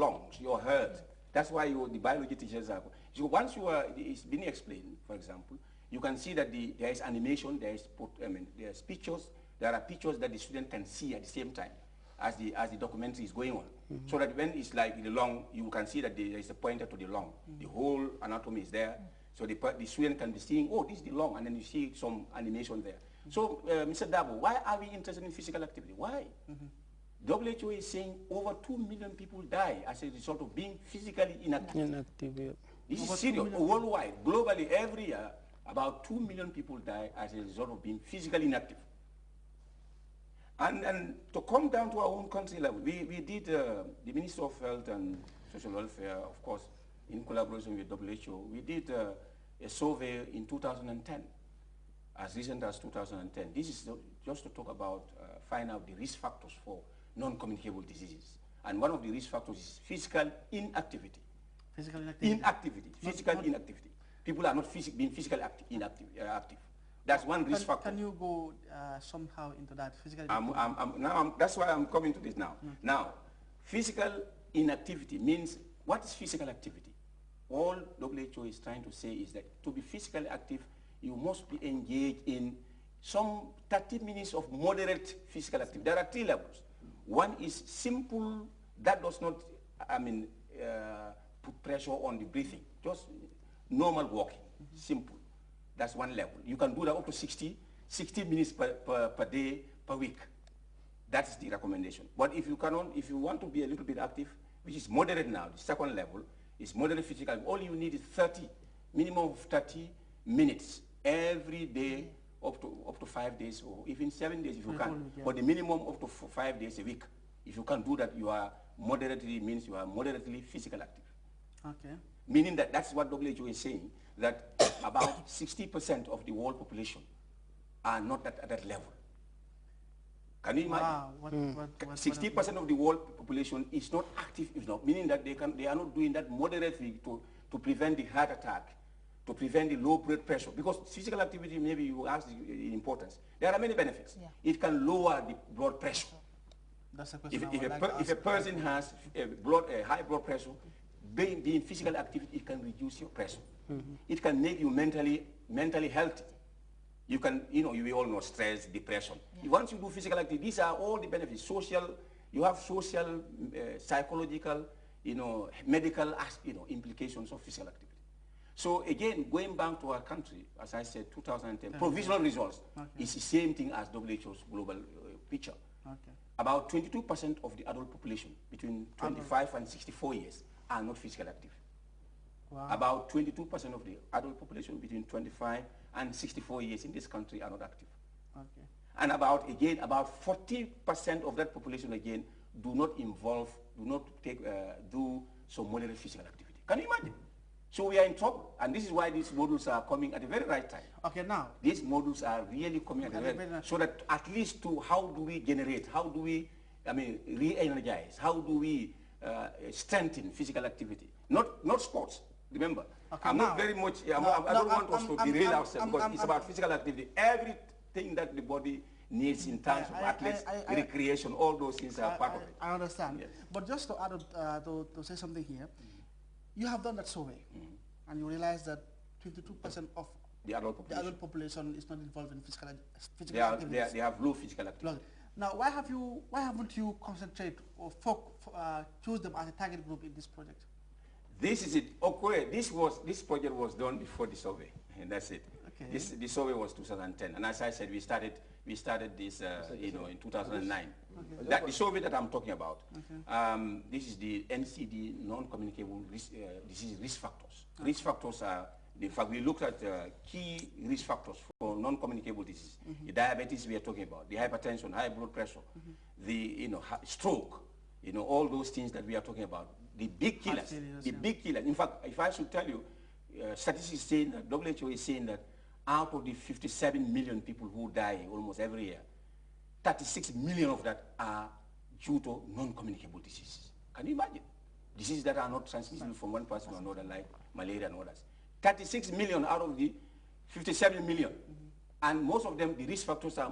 lungs, your heart. That's why the biology teachers are. So once it's been explained, for example, you can see that there is animation, there's pictures, there are pictures that the student can see at the same time as the documentary is going on. So that when it's like the lung, you can see that there is a pointer to the lung. The whole anatomy is there. So the student can be seeing, oh, this is the lung, and then you see some animation there. So, Mr. Dabo, why are we interested in physical activity? Why? WHO is saying over 2 million people die as a result of being physically inactive. This is serious. Worldwide, globally, every year, about 2 million people die as a result of being physically inactive. And to come down to our own country level, we did, the Minister of Health and Social Welfare, of course, in collaboration with WHO, we did a survey in 2010, as recent as 2010. This is just to talk about, find out the risk factors for non-communicable diseases. And one of the risk factors is physical inactivity. Physical inactivity? Inactivity, physical inactivity. People are not being physically active. That's one risk factor. Can you go somehow into that? Physical that's why I'm coming to this now. Now, physical inactivity means, what is physical activity? All WHO is trying to say is that to be physically active, you must be engaged in some 30 minutes of moderate physical activity. There are 3 levels. One is simple, that does not, put pressure on the breathing. Just normal walking, simple. That's one level. You can do that up to 60 minutes per day, per week. That's the recommendation. But if you want to be a little bit active, which is moderate now, the second level is moderate physical. All you need is minimum of 30 minutes every day, up to 5 days, or even 7 days if you can. But the minimum up to 5 days a week. If you can do that, you are moderately physical active. Okay. Meaning that that's what WHO is saying, that about 60% of the world population are not at that level. Can you imagine? Wow. 60% of the world population is not active enough, meaning that they are not doing that moderately to prevent the heart attack, to prevent the low blood pressure. Because physical activity, maybe you ask the importance. There are many benefits. Yeah. It can lower the blood pressure. That's a question if a person has high blood pressure, being physical activity, it can reduce your pressure. It can make you mentally healthy. You can, we all know stress, depression. Yeah. Once you do physical activity, these are all the benefits. Social, you have social, psychological, medical, implications of physical activity. So again, going back to our country, as I said, 2010, provisional results is the same thing as WHO's global picture. Okay. About 22% of the adult population between 25 and 64 years are not physically active. Wow. About 22% of the adult population between 25 and 64 years in this country are not active. Okay. And about 40% of that population again do not do some moderate physical activity. Can you imagine? So we are in trouble, and this is why these modules are coming at the very right time. Okay, now. These modules are really coming at the very right, so that at least how do we generate, how do we, re-energize, how do we strengthen physical activity? Not sports, remember. Okay, I'm not very much, I don't want us to derail ourselves, because it's about physical activity. Everything that the body needs in terms of athletes, recreation, all those things are part of it. I understand. Yes. But just to add, to say something here, you have done that survey, and you realize that 22% of the adult population is not involved in physical activities. They have low physical activity. Now, why haven't you concentrate or choose them as a target group in this project? This is it. Okay, this project was done before the survey, and that's it. Okay. The survey was 2010, and as I said, we started this in 2009. Okay. The survey that I'm talking about. Okay. This is the NCD, non-communicable disease risk factors. Okay. Risk factors are, in fact, we looked at key risk factors for non-communicable disease. The diabetes we are talking about, the hypertension, high blood pressure, the stroke, all those things that we are talking about. The big killers, big killers. In fact, if I should tell you, statistics saying that WHO is saying that out of the 57 million people who die almost every year, 36 million of that are due to non-communicable diseases. Can you imagine? Diseases that are not transmissible from one person to another, like malaria and others. 36 million out of the 57 million. And most of them, the risk factors are,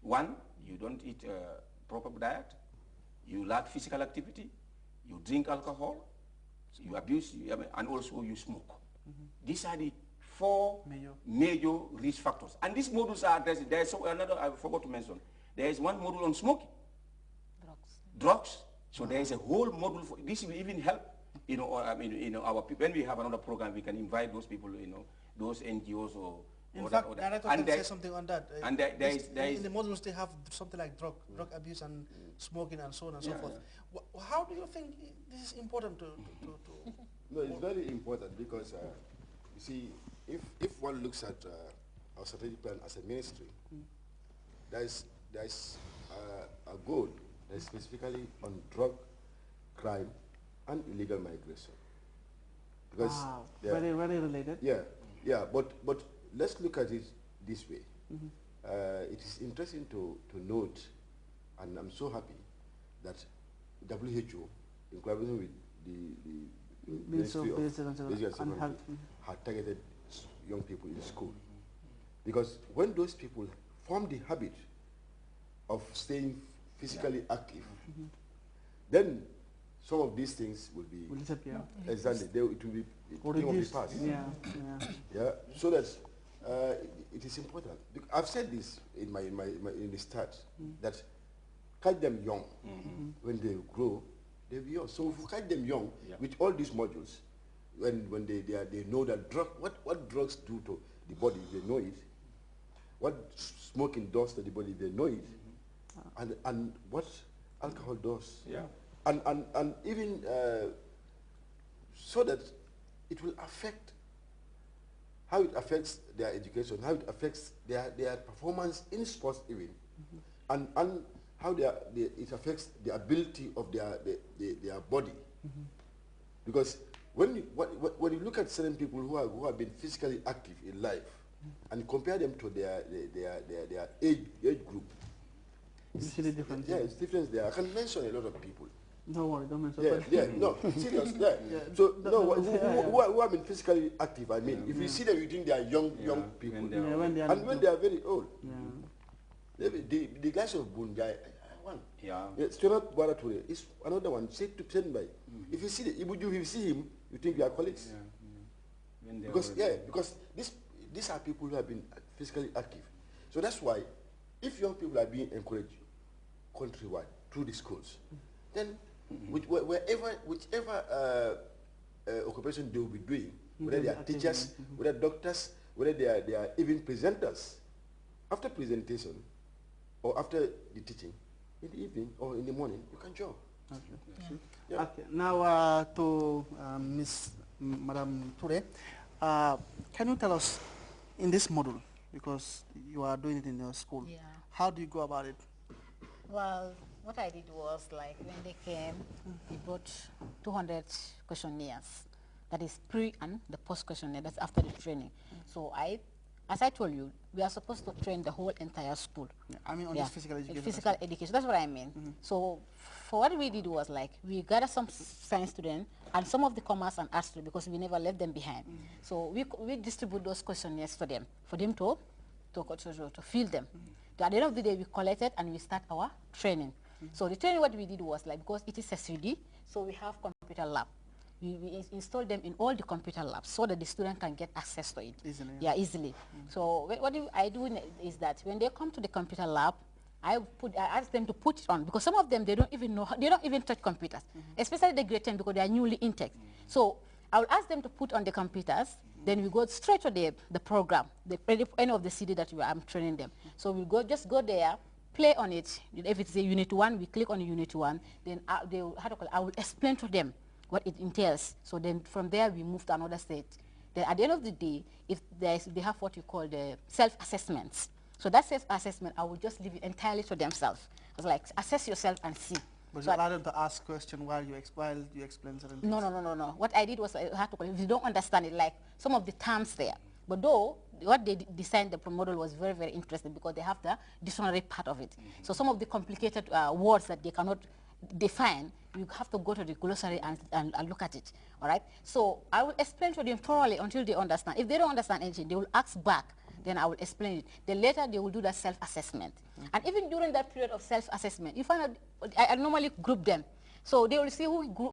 one, you don't eat proper diet, you lack physical activity, you drink alcohol, you abuse, and also you smoke. These are the four major risk factors. And these modules are addressed. There is another I forgot to mention. There is one module on smoking. Drugs. So there is a whole module for this. Will even help. Our people. When we have another program, we can invite those people. Those NGOs or. In fact, Director can say something on that. And there is in the modules they have something like drug abuse and smoking and so on and so forth. How do you think this is important to? No, it's very important because you see, if one looks at our strategic plan as a ministry, there's a goal that is specifically on drug, crime, and illegal migration. Because very related. Yeah. But let's look at it this way. It is interesting to note, and I'm so happy that WHO, in collaboration with the Ministry of Basic and Secondary, had targeted young people in school. Because when those people form the habit of staying physically active, then some of these things will disappear. Exactly. It will be past. Yeah. So that it is important. I've said this in the start that catch them young. When they grow, they'll be young. So if you catch them young with all these modules, when they know that what drugs do to the body, they know it. What smoking does to the body, they know it. And what alcohol does. And even so that it will affect how it affects their education, how it affects their performance in sports even, and how it affects the ability of their body. Because when you look at certain people who have been physically active in life and compare them to their age group, you see the difference. Yeah, it's difference there. I can mention a lot of people. Don't worry, don't mention. No, serious. So who have been physically active. I mean, if you see them, you think they are young people, when they are very old. The guys of Bunjai, one. Stuart Barature is another one. Send by. If you see if you see him, you think they are colleagues. Because these are people who have been physically active. So that's why, if young people are being encouraged countrywide through the schools, then whichever occupation they will be doing, whether they are teachers, whether doctors, whether they are even presenters, after presentation or after the teaching, in the evening or in the morning, you can jog. Okay. Now to Madam Ture, can you tell us in this module, because you are doing it in your school, how do you go about it? Well, what I did was, like, when they came, we brought 200 questionnaires. That is pre and the post questionnaire, that's after the training. So as I told you, we are supposed to train the whole entire school. I mean on this physical education. Physical education, that's what I mean. So for what we did was, like, we gathered some science students and some of the commerce and arts students, because we never left them behind. So we distribute those questionnaires for them to fill them. At the end of the day, we collected and we start our training. So the training, what we did was, like, because it is a CD, so we have computer lab. We install them in all the computer labs so that the student can get access to it. Easily. Easily. So what I do is that when they come to the computer lab, I ask them to put it on, because some of them, they don't even know, they don't even touch computers, especially the grade 10, because they are newly intake. So I will ask them to put on the computers, then we go straight to the program, any of the CD that I'm training them. So we'll just go there, play on it. If it's a unit 1, we click on unit 1, then I will explain to them what it entails. So then from there, we move to another state. Then at the end of the day, if they have what you call the self-assessments. So that self-assessment, I will just leave it entirely to themselves. It's like, assess yourself and see. But so you allow them to ask questions while you explain certain things? No. What I did was, I had to, if you don't understand it, like some of the terms there. But though, what they designed the model was very, very interesting, because they have the dictionary part of it. So some of the complicated words that they cannot define, you have to go to the glossary and look at it, all right? So I will explain to them thoroughly until they understand. If they don't understand anything, they will ask back, then I will explain it. Then later, they will do that self-assessment. And even during that period of self-assessment, you find out, I normally group them. So they will see who